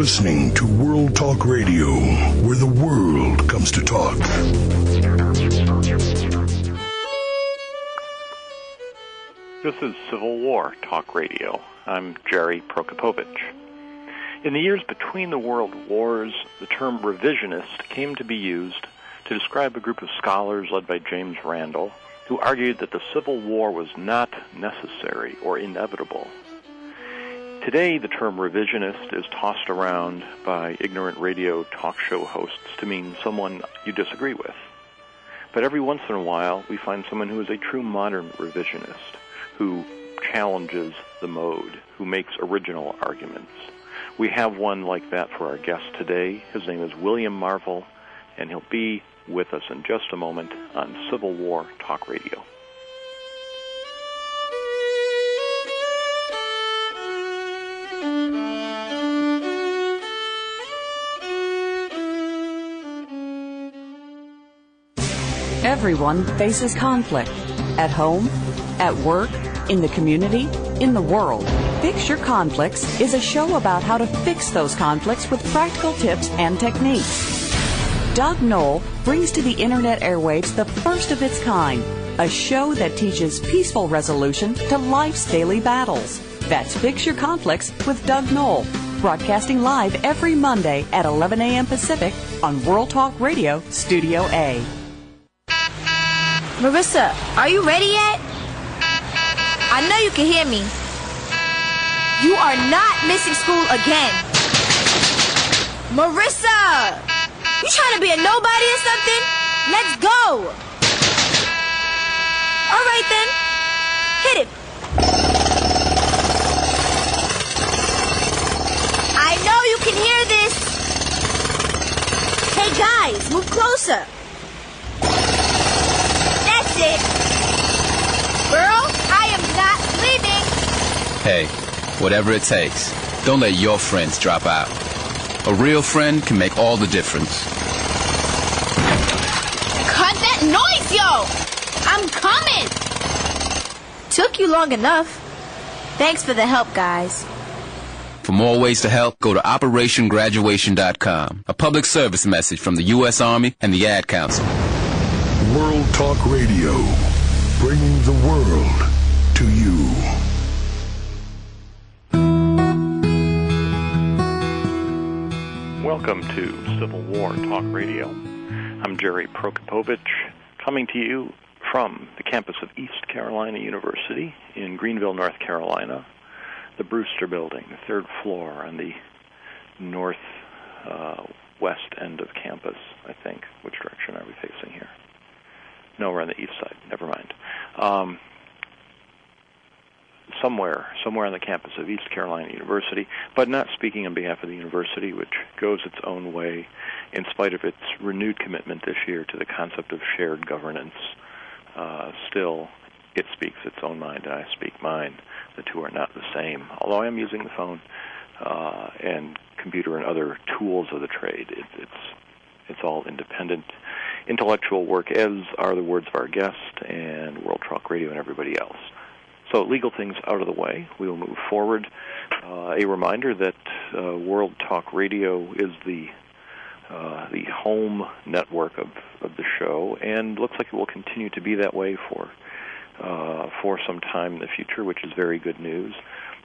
listening to World Talk Radio, where the world comes to talk. This is Civil War Talk Radio. I'm Jerry Prokopovich. In the years between the world wars, the term revisionist came to be used to describe a group of scholars led by James Randall who argued that the Civil War was not necessary or inevitable. Today, the term revisionist is tossed around by ignorant radio talk show hosts to mean someone you disagree with. But every once in a while, we find someone who is a true modern revisionist, who challenges the mode, who makes original arguments. We have one like that for our guest today. His name is William Marvel, and he'll be with us in just a moment on Civil War Talk Radio. Everyone faces conflict. At home, at work, in the community, in the world. Fix Your Conflicts is a show about how to fix those conflicts with practical tips and techniques. Doug Knoll brings to the internet airwaves the first of its kind, a show that teaches peaceful resolution to life's daily battles. That's Fix Your Conflicts with Doug Knoll, broadcasting live every Monday at 11 a.m. Pacific on World Talk Radio, Studio A. Marissa, are you ready yet? I know you can hear me. You are not missing school again. Marissa! You trying to be a nobody or something? Let's go! All right then. Hit it. I know you can hear this. Hey guys, move closer. That's it. Girl, I am not leaving. Hey, whatever it takes, don't let your friends drop out. A real friend can make all the difference. Cut that noise, yo! I'm coming! Took you long enough. Thanks for the help, guys. For more ways to help, go to OperationGraduation.com. A public service message from the U.S. Army and the Ad Council. World Talk Radio, bringing the world to you. Welcome to Civil War Talk Radio. I'm Jerry Prokopovich, coming to you from the campus of East Carolina University in Greenville, North Carolina, the Brewster Building, the third floor on the northwest end of campus, I think. Which direction are we facing here? No, we're on the east side. Never mind. Somewhere on the campus of East Carolina University, but not speaking on behalf of the university, which goes its own way in spite of its renewed commitment this year to the concept of shared governance. Still, it speaks its own mind, and I speak mine. The two are not the same. Although I am using the phone and computer and other tools of the trade, it's all independent intellectual work, as are the words of our guest and World Talk Radio and everybody else. So legal things out of the way, we will move forward. A reminder that World Talk Radio is the home network of the show, and looks like it will continue to be that way for some time in the future, which is very good news.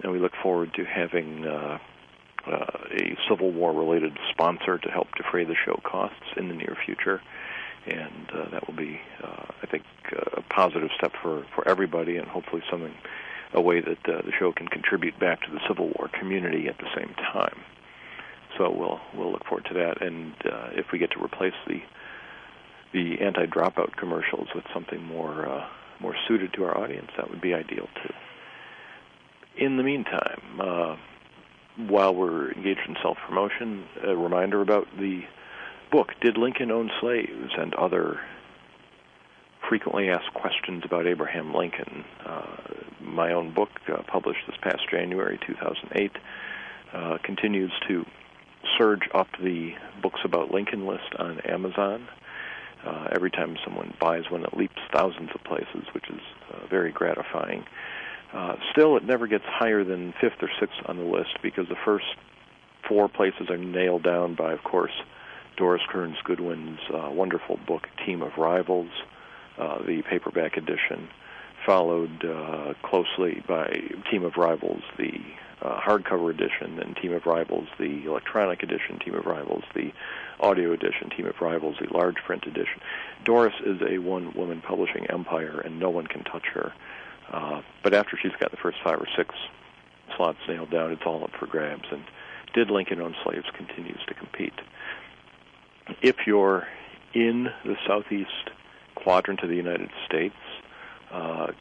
And we look forward to having a Civil War-related sponsor to help defray the show costs in the near future. And that will be, I think, a positive step for everybody, and hopefully a way that the show can contribute back to the Civil War community at the same time. So we'll look forward to that, and if we get to replace the anti-dropout commercials with something more suited to our audience, that would be ideal too. In the meantime, while we're engaged in self-promotion, a reminder about the book, Did Lincoln Own Slaves? And Other Frequently Asked Questions About Abraham Lincoln. My own book, published this past January 2008, continues to surge up the books about Lincoln list on Amazon. Every time someone buys one, it leaps thousands of places, which is very gratifying. Still, it never gets higher than 5th or 6th on the list, because the first 4 places are nailed down by, of course, Doris Kearns Goodwin's wonderful book, Team of Rivals, the paperback edition, followed closely by Team of Rivals, the hardcover edition, and Team of Rivals, the electronic edition, Team of Rivals, the audio edition, Team of Rivals, the large print edition. Doris is a one-woman publishing empire, and no one can touch her. But after she's got the first 5 or 6 slots nailed down, it's all up for grabs, and Did Lincoln Own Slaves continues to compete. If you're in the southeast quadrant of the United States,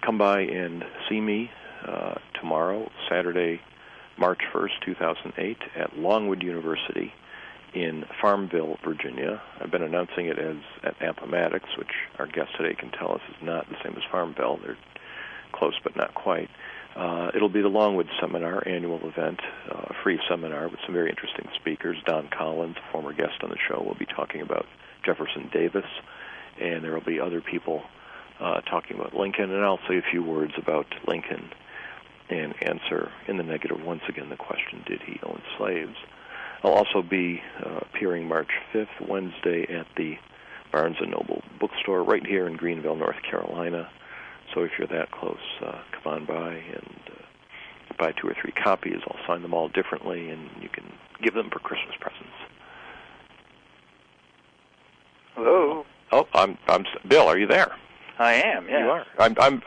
come by and see me tomorrow, Saturday, March 1st, 2008, at Longwood University in Farmville, Virginia. I've been announcing it as at Appomattox, which our guest today can tell us is not the same as Farmville. They're close but not quite. It'll be the Longwood Seminar annual event, a free seminar with some very interesting speakers. Don Collins, a former guest on the show, will be talking about Jefferson Davis, and there will be other people talking about Lincoln, and I'll say a few words about Lincoln and answer in the negative once again the question, did he own slaves? I'll also be appearing March 5th, Wednesday, at the Barnes & Noble bookstore right here in Greenville, North Carolina. So if you're that close, come on by and buy 2 or 3 copies. I'll sign them all differently, and you can give them for Christmas presents. Hello. Oh, I'm Bill. Are you there? I am. Yeah. You are.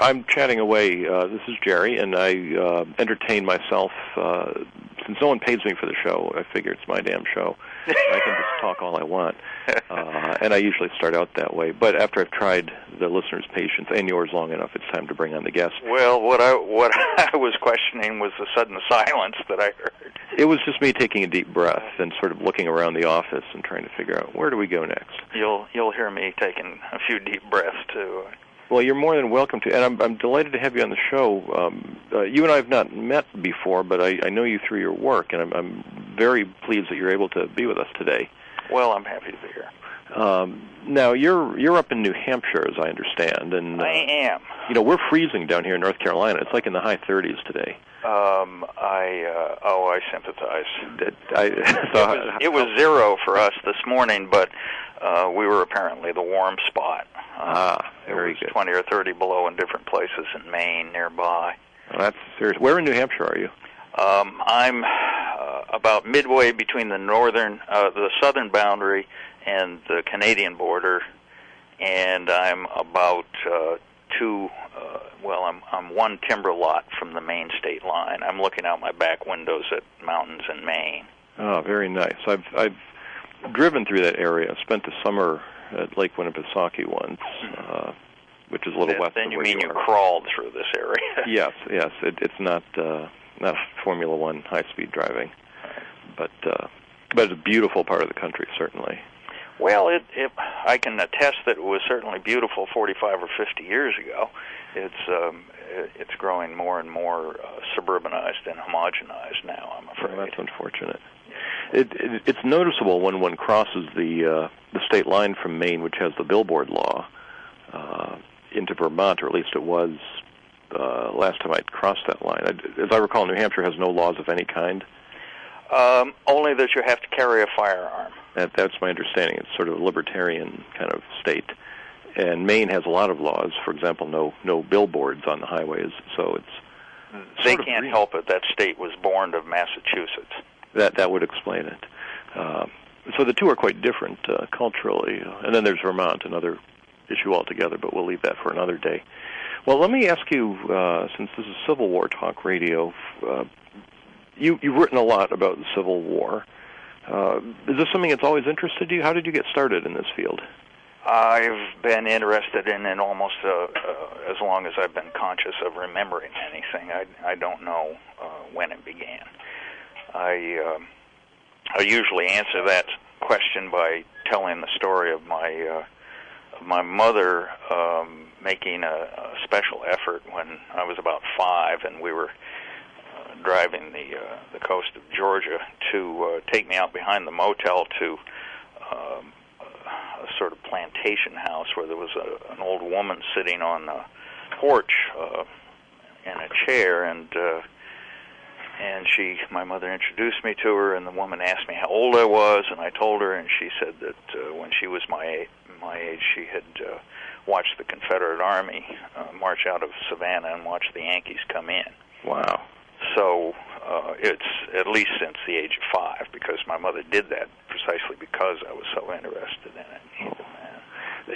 I'm chatting away. This is Jerry, and I entertain myself. Since no one pays me for the show, I figure it's my damn show. I can just talk all I want, and I usually start out that way. But after I've tried the listeners' patience and yours long enough, it's time to bring on the guest. Well, what I was questioning was the sudden silence that I heard. It was just me taking a deep breath and sort of looking around the office and trying to figure out where do we go next. You'll hear me taking a few deep breaths too. Well, you're more than welcome to, and I'm delighted to have you on the show. You and I have not met before, but I know you through your work, and I'm very pleased that you're able to be with us today. Well, I'm happy to be here. Now, you're up in New Hampshire, as I understand, and I am. You know, we're freezing down here in North Carolina. It's like in the high 30s today. I sympathize. It was 0 for us this morning, but we were apparently the warm spot. Very good. 20 or 30 below in different places in Maine nearby. Well, that's serious. Where in New Hampshire are you? I'm about midway between the southern boundary and the Canadian border, and I'm about I'm one timber lot from the Maine state line. I'm looking out my back windows at mountains in Maine. Oh, very nice. I've driven through that area. Spent the summer at Lake Winnipesaukee once, which is a little west. Then you of where mean you you are. crawled through this area? Yes. It's not Formula One high-speed driving, but it's a beautiful part of the country, certainly. Well, I can attest that it was certainly beautiful 45 or 50 years ago. It's growing more and more suburbanized and homogenized now, I'm afraid. Well, that's unfortunate. It's noticeable when one crosses the state line from Maine, which has the billboard law, into Vermont, or at least it was last time I crossed that line. As I recall, New Hampshire has no laws of any kind. Only that you have to carry a firearm. That's my understanding. It's sort of a libertarian kind of state. And Maine has a lot of laws. For example, no billboards on the highways. So it's they can't help it. That state was born of Massachusetts. That would explain it. So the two are quite different culturally. And then there's Vermont, another issue altogether, but we'll leave that for another day. Well, let me ask you, since this is Civil War Talk Radio, you've written a lot about the Civil War. Is this something that's always interested you? How did you get started in this field? I've been interested in it almost as long as I've been conscious of remembering anything. I don't know when it began. I usually answer that question by telling the story of my mother making a special effort when I was about 5, and we were driving the coast of Georgia to take me out behind the motel to a sort of plantation house where there was an old woman sitting on a porch in a chair, and And my mother introduced me to her, and the woman asked me how old I was, and I told her, and she said that when she was my age, she had watched the Confederate Army march out of Savannah and watch the Yankees come in. Wow. So it's at least since the age of 5, because my mother did that precisely because I was so interested in it.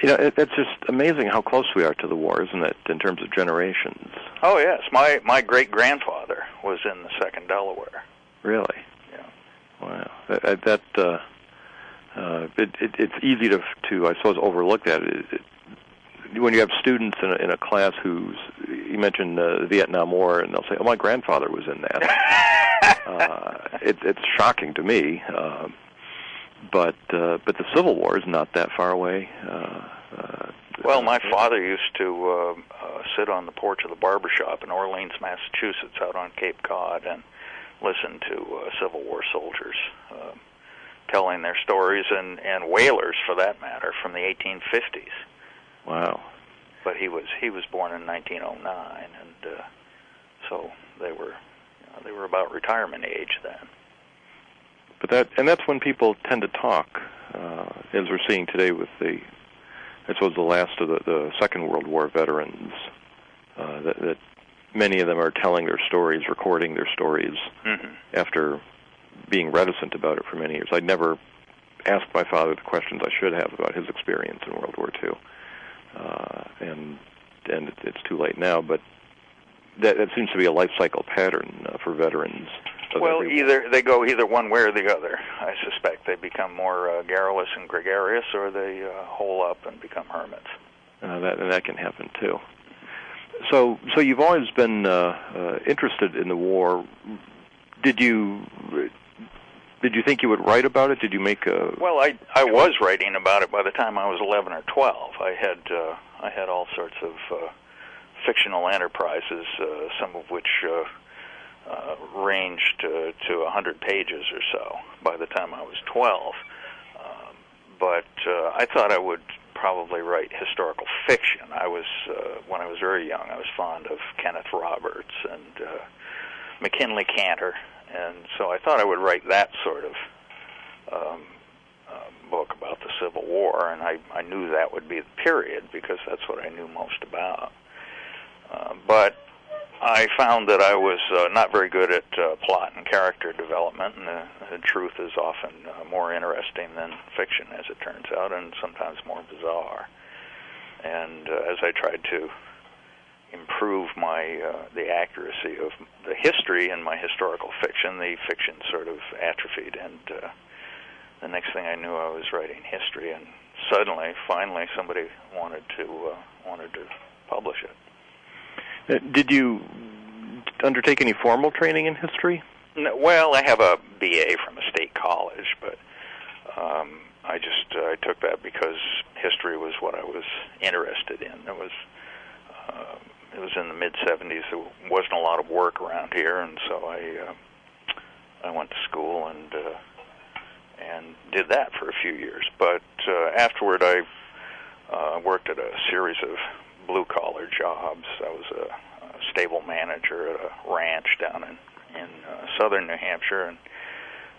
You know, it's just amazing how close we are to the war, isn't it, in terms of generations? Oh, yes. My great-grandfather was in the 2nd Delaware. Really? Yeah. Wow. It's easy to I suppose, overlook that. When you have students in a class you mentioned the Vietnam War, and they'll say, "Oh, my grandfather was in that." It's shocking to me. But the Civil War is not that far away. Well, my father used to sit on the porch of the barber shop in Orleans, Massachusetts, out on Cape Cod, and listen to Civil War soldiers telling their stories, and whalers, for that matter, from the 1850s. Wow! But he was born in 1909, and so they were about retirement age then. But that's when people tend to talk, as we're seeing today with the last of the Second World War veterans. That many of them are telling their stories, recording their stories, after being reticent about it for many years. I'd never asked my father the questions I should have about his experience in World War II, and it's too late now. But that seems to be a life cycle pattern for veterans. Well, they go either one way or the other. I suspect they become more garrulous and gregarious, or they hole up and become hermits. That can happen too. So you've always been interested in the war. Did you think you would write about it? Did you make a? Well, I was writing about it by the time I was 11 or 12. I had all sorts of fictional enterprises, some of which ranged to 100 pages or so by the time I was 12. But I thought I would probably write historical fiction. When I was very young, I was fond of Kenneth Roberts and McKinley Cantor, and so I thought I would write that sort of book about the Civil War, and I knew that would be the period because that's what I knew most about. But I found that I was not very good at plot and character development, and the truth is often more interesting than fiction, as it turns out, and sometimes more bizarre. And as I tried to improve the accuracy of the history in my historical fiction, the fiction sort of atrophied, and the next thing I knew, I was writing history, and finally, somebody wanted to publish it. Did you undertake any formal training in history? No, well, I have a BA from a state college, but I took that because history was what I was interested in. It was in the mid-'70s. There wasn't a lot of work around here, and so I went to school and did that for a few years. But afterward, I worked at a series of blue-collar jobs. I was a stable manager at a ranch down in southern New Hampshire, and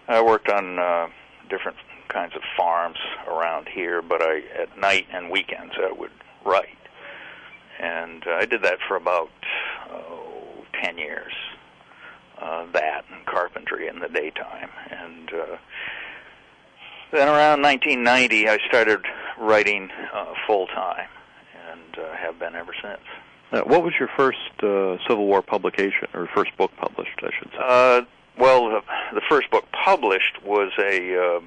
I worked on different kinds of farms around here, but at night and weekends I would write. And I did that for about 10 years, that and carpentry in the daytime. And then around 1990 I started writing full-time, and have been ever since. What was your first Civil War publication, or first book published, I should say? Well, the first book published was a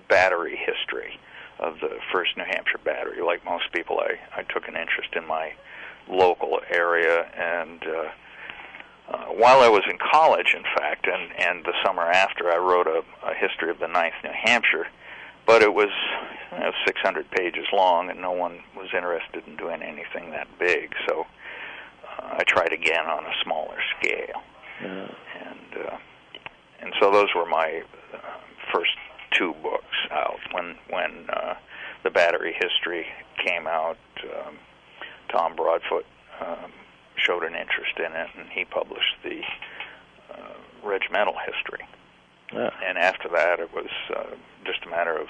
battery history of the 1st New Hampshire Battery. Like most people, I took an interest in my local area, and while I was in college, in fact, and the summer after, I wrote a history of the 9th New Hampshire, but it was 600 pages long, and no one was interested in doing anything that big, so I tried again on a smaller scale. Yeah. And so those were my first 2 books out. When the Battery history came out, Tom Broadfoot showed an interest in it, and he published the regimental history. Yeah. And after that, it was just a matter of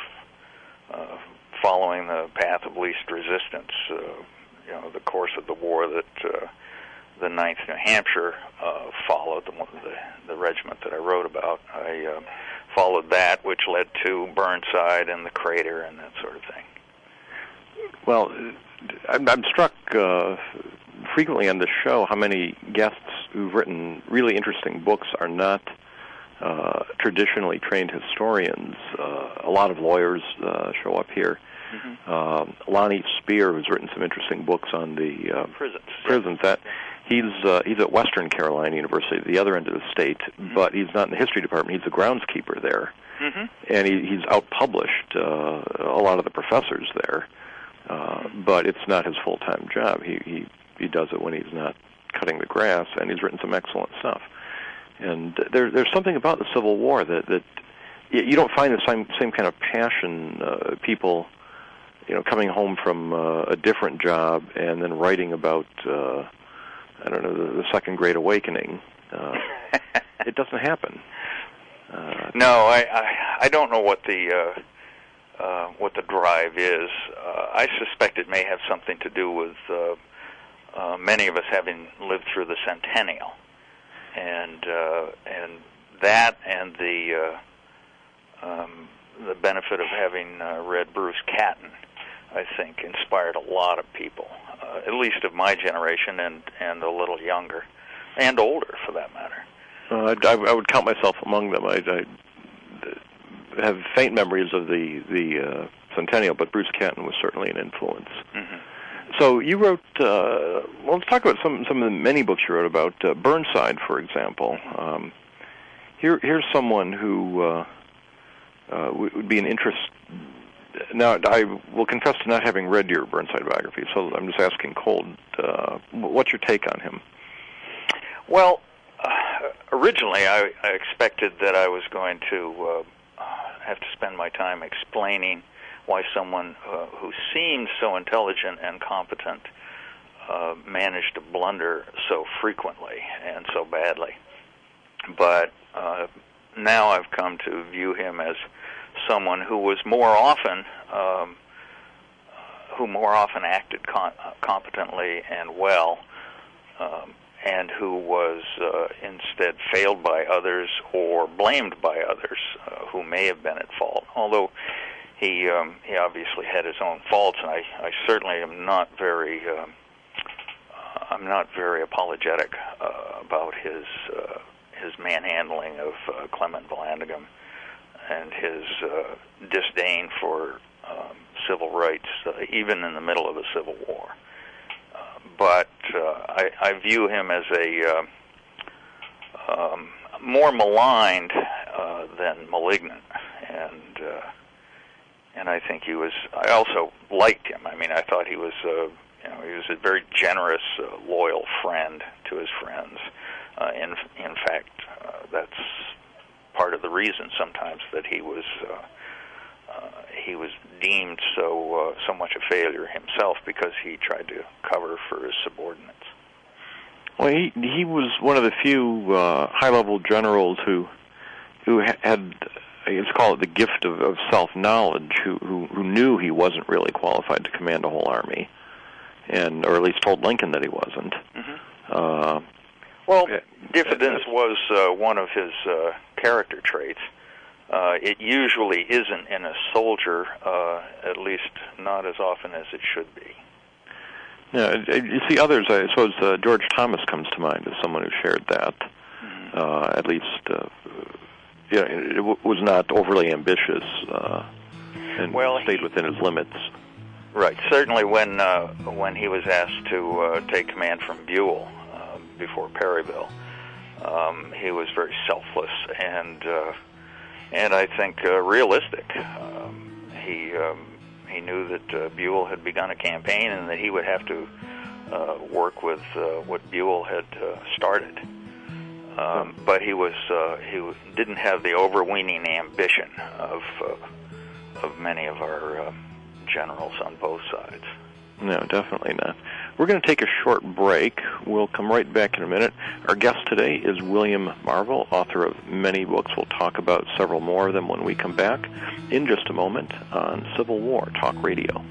following the path of least resistance. The course of the war that the 9th New Hampshire followed, the regiment that I wrote about. I followed that, which led to Burnside and the crater and that sort of thing. Well, I'm struck frequently on this show how many guests who've written really interesting books are not traditionally trained historians. A lot of lawyers show up here. Mm-hmm. Lonnie Spear, who's written some interesting books on the prisons. That he's at Western Carolina University, the other end of the state, mm-hmm. but he's not in the history department. He's a groundskeeper there, mm-hmm. and he's outpublished a lot of the professors there. But it's not his full-time job. He does it when he's not cutting the grass, and he's written some excellent stuff. And there's something about the Civil War that you don't find the same kind of passion. People, coming home from a different job and then writing about the Second Great Awakening. It doesn't happen. No, I don't know what the drive is. I suspect it may have something to do with many of us having lived through the centennial, and that, and the benefit of having read Bruce Catton, I think, inspired a lot of people, at least of my generation and a little younger, and older for that matter. I would count myself among them. I have faint memories of the centennial, but Bruce Catton was certainly an influence. Mm-hmm. So you wrote, let's talk about some of the many books you wrote about. Burnside, for example. Here's someone who would be an interest. Now, I will confess to not having read your Burnside biography, so I'm just asking cold. What's your take on him? Well, originally I expected that I was going to have to spend my time explaining why someone who seemed so intelligent and competent managed to blunder so frequently and so badly. But now I've come to view him as someone who was more often acted competently and well, and who was instead failed by others or blamed by others who may have been at fault. Although he obviously had his own faults, and I certainly am not very apologetic about his manhandling of Clement Vallandigham and his disdain for civil rights, even in the middle of a civil war. But I view him as a more maligned than malignant, and I think he was. I also liked him. I mean, I thought he was. He was a very generous, loyal friend to his friends. In fact, that's part of the reason sometimes that he was deemed so much a failure himself, because he tried to cover for his subordinates. Well, he was one of the few high-level generals who had, let's call it, the gift of self-knowledge, who knew he wasn't really qualified to command a whole army, or at least told Lincoln that he wasn't. Mm-hmm. Well, diffidence was one of his character traits. It usually isn't in a soldier, at least not as often as it should be. Yeah, you see others, I suppose George Thomas comes to mind as someone who shared that. Mm-hmm. At least, it was not overly ambitious and stayed within his limits. Right. Certainly when he was asked to take command from Buell before Perryville, he was very selfless and I think realistic. He knew that Buell had begun a campaign and that he would have to work with what Buell had started. But he didn't have the overweening ambition of many of our generals on both sides. No, definitely not. We're going to take a short break. We'll come right back in a minute. Our guest today is William Marvel, author of many books. We'll talk about several more of them when we come back in just a moment on Civil War Talk Radio.